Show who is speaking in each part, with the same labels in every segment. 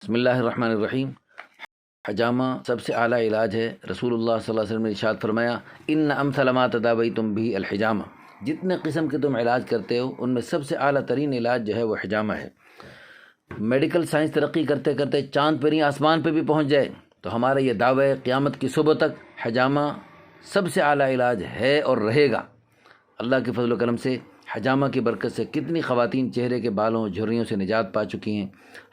Speaker 1: بسم اللہ الرحمن الرحیم۔ حجامہ سب سے اعلیٰ علاج ہے۔ رسول اللہ صلی اللہ علیہ وسلم نے ارشاد فرمایا، ان امثل ما تداویتم به الحجامہ، جتنے قسم کے تم علاج کرتے ہو ان میں سب سے اعلیٰ ترین علاج جو ہے وہ حجامہ ہے۔ میڈیکل سائنس ترقی کرتے کرتے چاند پہ نہیں آسمان پہ بھی پہنچ جائے تو ہمارا یہ دعویٰ ہے قیامت کی صبح تک حجامہ سب سے اعلیٰ علاج ہے اور رہے گا۔ اللہ کے فضل و کرم سے حجامہ کی برکت سے کتنی خواتین چہرے کے بالوں جھریوں سے نجات پا چکی ہیں۔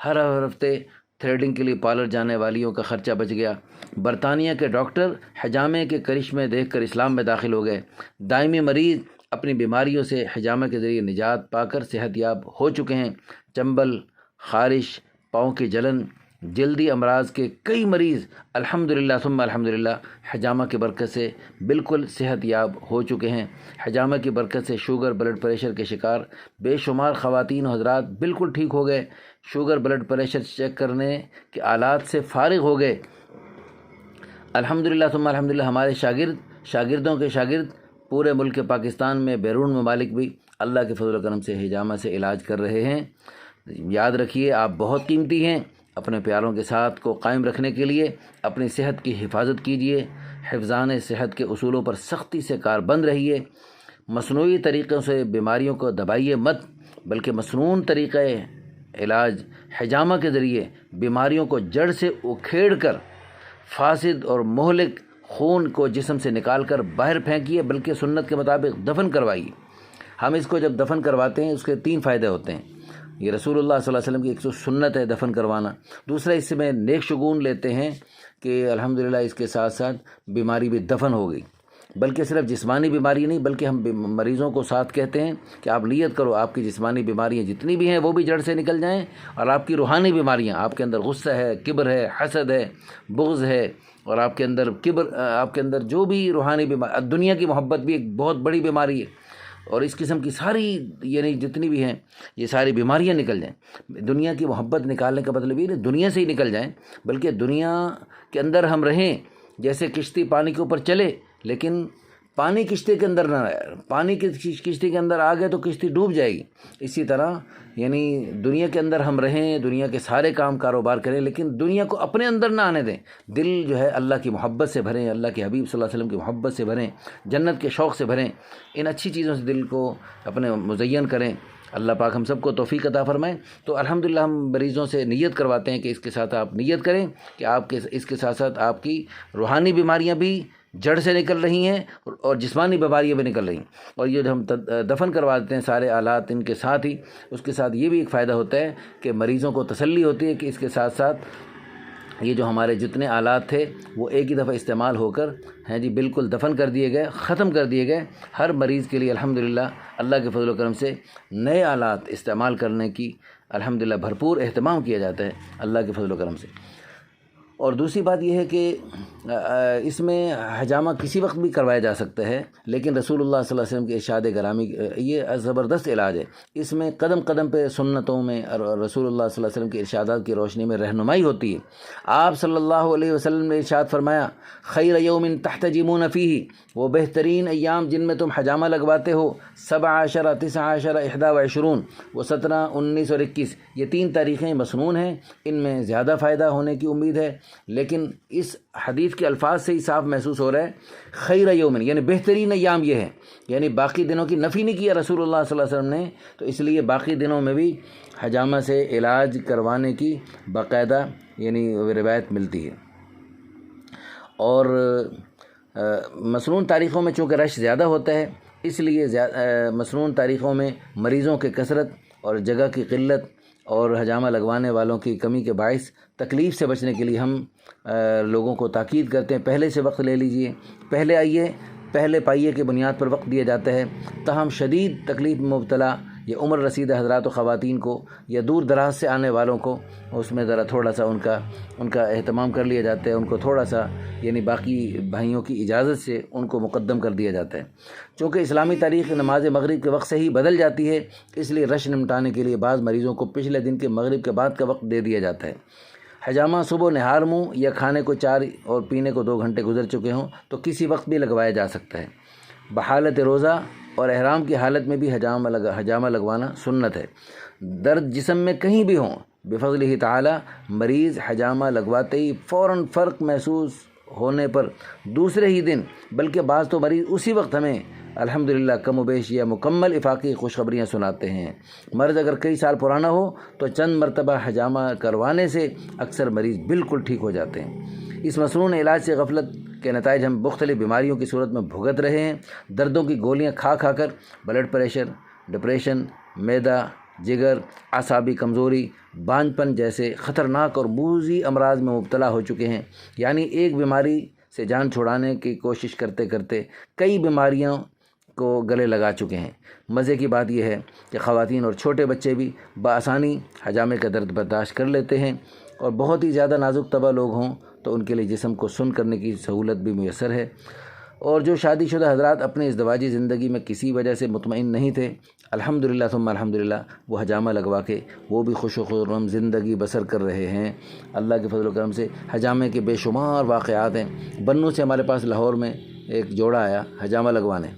Speaker 1: ہر ہفتے تھریڈنگ کے لیے پارلر جانے والیوں کا خرچہ بچ گیا۔ برطانیہ کے ڈاکٹر حجامے کے کرشمے دیکھ کر اسلام میں داخل ہو گئے۔ دائمی مریض اپنی بیماریوں سے حجامہ کے ذریعے نجات پا کر صحت یاب ہو چکے ہیں۔ چنبل، خارش، پاؤں کی جلن، جلدی امراض کے کئی مریض الحمدللہ ثم الحمدللہ حجامہ کی برکت سے بالکل صحت یاب ہو چکے ہیں۔ حجامہ کی برکت سے شوگر بلڈ پریشر کے شکار بے شمار خواتین و حضرات بالکل ٹھیک ہو گئے۔ شوگر بلڈ پریشر چیک کرنے کے آلات سے فارغ ہو گئے۔ الحمدللہ ثم الحمدللہ ہمارے شاگردوں کے شاگرد پورے ملک پاکستان میں بیرون ممالک بھی اللہ کے فضل و کرم سے حجامہ سے علاج کر رہے ہیں۔ یاد رکھیے آپ بہت قیمتی ہیں۔ اپنے پیاروں کے ساتھ کو قائم رکھنے کے لیے اپنی صحت کی حفاظت کیجیے۔ حفظان صحت کے اصولوں پر سختی سے کاربند رہیے۔ مصنوعی طریقوں سے بیماریوں کو دبائیے مت، بلکہ مصنون طریقہ علاج حجامہ کے ذریعے بیماریوں کو جڑ سے اکھیڑ کر فاسد اور مہلک خون کو جسم سے نکال کر باہر پھینکیے، بلکہ سنت کے مطابق دفن کروائیے۔ ہم اس کو جب دفن کرواتے ہیں اس کے 3 فائدے ہوتے ہیں۔ یہ رسول اللہ صلی اللہ علیہ وسلم کی ایک سنت ہے دفن کروانا۔ دوسرا، اس سے میں نیک شگون لیتے ہیں کہ الحمدللہ اس کے ساتھ ساتھ بیماری بھی دفن ہو گئی، بلکہ صرف جسمانی بیماری نہیں بلکہ ہم مریضوں کو ساتھ کہتے ہیں کہ آپ نیت کرو آپ کی جسمانی بیماریاں جتنی بھی ہیں وہ بھی جڑ سے نکل جائیں، اور آپ کی روحانی بیماریاں، آپ کے اندر غصہ ہے، کبر ہے، حسد ہے، بغض ہے، اور آپ کے اندر جو بھی روحانی بیماری، دنیا کی محبت بھی ایک بہت بڑی بیماری ہے، اور اس قسم کی ساری یعنی جتنی بھی ہیں یہ ساری بیماریاں نکل جائیں۔ دنیا کی محبت نکالنے کا مطلب یہ نہیں دنیا سے ہی نکل جائیں، بلکہ دنیا کے اندر ہم رہیں، جیسے کشتی پانی کے اوپر چلے لیکن پانی کشتی کے اندر نہ رہے۔ پانی کی کشتی کے اندر آ گئے تو کشتی ڈوب جائے گی۔ اسی طرح یعنی دنیا کے اندر ہم رہیں، دنیا کے سارے کام کاروبار کریں، لیکن دنیا کو اپنے اندر نہ آنے دیں۔ دل جو ہے اللہ کی محبت سے بھریں، اللہ کے حبیب صلی اللہ علیہ وسلم کی محبت سے بھریں، جنت کے شوق سے بھریں، ان اچھی چیزوں سے دل کو اپنے مزین کریں۔ اللہ پاک ہم سب کو توفیق عطا فرمائیں۔ تو الحمدللہ ہم مریضوں سے نیت کرواتے ہیں کہ اس کے ساتھ آپ نیت کریں کہ اس کے ساتھ ساتھ آپ کی روحانی بیماریاں بھی جڑ سے نکل رہی ہیں اور جسمانی بیماریاں بھی نکل رہی ہیں۔ اور یہ جو ہم دفن کروا دیتے ہیں سارے آلات ان کے ساتھ ہی، اس کے ساتھ یہ بھی ایک فائدہ ہوتا ہے کہ مریضوں کو تسلی ہوتی ہے کہ اس کے ساتھ ساتھ یہ جو ہمارے جتنے آلات تھے وہ ایک ہی دفعہ استعمال ہو کر جی بالکل دفن کر دیے گئے، ختم کر دیے گئے۔ ہر مریض کے لیے الحمدللہ اللہ کے فضل و کرم سے نئے آلات استعمال کرنے کی الحمدللہ بھرپور اہتمام کیا جاتا ہے اللہ کے فضل و کرم سے۔ اور دوسری بات یہ ہے کہ اس میں حجامہ کسی وقت بھی کروایا جا سکتا ہے، لیکن رسول اللہ صلی اللہ علیہ وسلم کے ارشاد گرامی یہ زبردست علاج ہے۔ اس میں قدم قدم پہ سنتوں میں اور رسول اللہ صلی اللہ علیہ وسلم کے ارشادات کی روشنی میں رہنمائی ہوتی ہے۔ آپ صلی اللہ علیہ وسلم نے ارشاد فرمایا، خیر یوم تحتجمون فیہ، وہ بہترین ایام جن میں تم حجامہ لگواتے ہو، 17، 19، 21، وہ 17، 19 اور 21، یہ 3 تاریخیں مسنون ہیں، ان میں زیادہ فائدہ ہونے کی امید ہے۔ لیکن اس حدیث کے الفاظ سے ہی صاف محسوس ہو رہا ہے خیر یومن یعنی بہترین ایام یہ ہے، یعنی باقی دنوں کی نفی نہیں کیا رسول اللہ صلی اللہ علیہ وسلم نے، تو اس لیے باقی دنوں میں بھی حجامہ سے علاج کروانے کی باقاعدہ یعنی روایت ملتی ہے۔ اور مسنون تاریخوں میں چونکہ رش زیادہ ہوتا ہے، اس لیے مسنون تاریخوں میں مریضوں کی کثرت اور جگہ کی قلت اور حجامہ لگوانے والوں کی کمی کے باعث تکلیف سے بچنے کے لیے ہم لوگوں کو تاکید کرتے ہیں پہلے سے وقت لے لیجئے، پہلے آئیے، پہلے پائیے کی بنیاد پر وقت دیا جاتا ہے۔ تاہم شدید تکلیف میں مبتلا یا عمر رسیدہ حضرات و خواتین کو یا دور دراز سے آنے والوں کو اس میں ذرا تھوڑا سا ان کا اہتمام کر لیا جاتا ہے، ان کو تھوڑا سا یعنی باقی بھائیوں کی اجازت سے ان کو مقدم کر دیا جاتا ہے۔ چونکہ اسلامی تاریخ نماز مغرب کے وقت سے ہی بدل جاتی ہے، اس لیے رش نمٹانے کے لیے بعض مریضوں کو پچھلے دن کے مغرب کے بعد کا وقت دے دیا جاتا ہے۔ حجامہ صبح نہار منہ یا کھانے کو 4 اور پینے کو 2 گھنٹے گزر چکے ہوں تو کسی وقت بھی لگوایا جا سکتا ہے۔ بحالت روزہ اور احرام کی حالت میں بھی حجامہ لگوانا سنت ہے۔ درد جسم میں کہیں بھی ہوں، بفضلہ تعالی مریض حجامہ لگواتے ہی فوراً فرق محسوس ہونے پر دوسرے ہی دن، بلکہ بعض تو مریض اسی وقت ہمیں الحمدللہ کم و بیش یا مکمل افاقی خوشخبریاں سناتے ہیں۔ مرض اگر کئی سال پرانا ہو تو چند مرتبہ حجامہ کروانے سے اکثر مریض بالکل ٹھیک ہو جاتے ہیں۔ اس مسنون علاج سے غفلت کے نتائج ہم مختلف بیماریوں کی صورت میں بھگت رہے ہیں۔ دردوں کی گولیاں کھا کھا کر بلڈ پریشر، ڈپریشن، معدہ، جگر، اعصابی کمزوری، بانجھپن جیسے خطرناک اور موذی امراض میں مبتلا ہو چکے ہیں۔ یعنی ایک بیماری سے جان چھڑانے کی کوشش کرتے کرتے کئی بیماریوں کو گلے لگا چکے ہیں۔ مزے کی بات یہ ہے کہ خواتین اور چھوٹے بچے بھی بآسانی حجامے کا درد برداشت کر لیتے ہیں، اور بہت ہی زیادہ نازک طبع لوگ ہوں تو ان کے لیے جسم کو سن کرنے کی سہولت بھی میسر ہے۔ اور جو شادی شدہ حضرات اپنے ازدواجی زندگی میں کسی وجہ سے مطمئن نہیں تھے، الحمدللہ ثم الحمدللہ وہ حجامہ لگوا کے وہ بھی خوش و خرم زندگی بسر کر رہے ہیں۔ اللہ کے فضل و کرم سے حجامے کے بے شمار واقعات ہیں۔ بنوں سے ہمارے پاس لاہور میں ایک جوڑا آیا حجامہ لگوانے،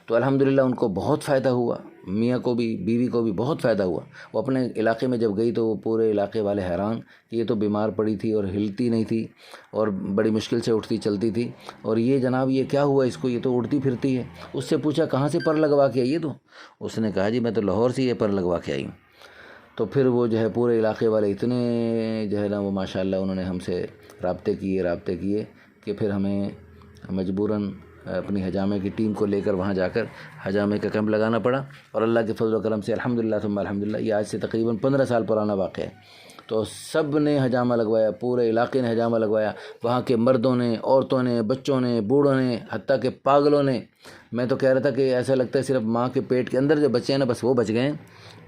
Speaker 1: تو الحمدللہ ان کو بہت فائدہ ہوا، میاں کو بھی بیوی کو بھی بہت فائدہ ہوا۔ وہ اپنے علاقے میں جب گئی تو وہ پورے علاقے والے حیران کہ یہ تو بیمار پڑی تھی اور ہلتی نہیں تھی اور بڑی مشکل سے اٹھتی چلتی تھی، اور یہ جناب یہ کیا ہوا اس کو، یہ تو اڑتی پھرتی ہے۔ اس سے پوچھا کہاں سے پر لگوا کے آئی ہے تو؟ اس نے کہا جی میں تو لاہور سے یہ پر لگوا کے آئی ہوں۔ تو پھر وہ جو ہے پورے علاقے والے اتنے جو ہے نا وہ ماشاءاللہ انہوں نے ہم سے رابطے کیے کہ پھر ہمیں مجبوراً اپنی حجامے کی ٹیم کو لے کر وہاں جا کر حجامے کا کیمپ لگانا پڑا، اور اللہ کے فضل و کرم سے الحمدللہ ثم الحمدللہ یہ آج سے تقریباً 15 سال پرانا واقعہ ہے۔ تو سب نے حجامہ لگوایا، پورے علاقے نے حجامہ لگوایا، وہاں کے مردوں نے، عورتوں نے، بچوں نے، بوڑھوں نے، حتیٰ کہ پاگلوں نے۔ میں تو کہہ رہا تھا کہ ایسا لگتا ہے صرف ماں کے پیٹ کے اندر جو بچے ہیں نا بس وہ بچ گئے ہیں،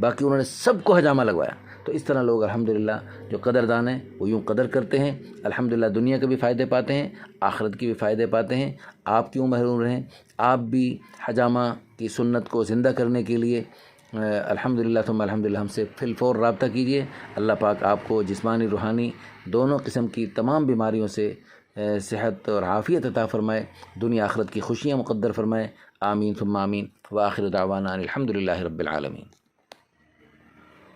Speaker 1: باقی انہوں نے سب کو حجامہ لگوایا۔ تو اس طرح لوگ الحمدللہ جو قدردان ہیں وہ یوں قدر کرتے ہیں، الحمدللہ دنیا کے بھی فائدے پاتے ہیں، آخرت کی بھی فائدے پاتے ہیں۔ آپ کیوں محروم رہیں؟ آپ بھی حجامہ کی سنت کو زندہ کرنے کے لیے الحمدللہ ثم الحمدللہ ہم سے فی الفور رابطہ کیجیے۔ اللہ پاک آپ کو جسمانی روحانی دونوں قسم کی تمام بیماریوں سے صحت اور عافیت عطا فرمائے، دنیا آخرت کی خوشیاں مقدر فرمائے۔ آمین ثم آمین، وآخر دعوانا الحمدللہ رب العالمین۔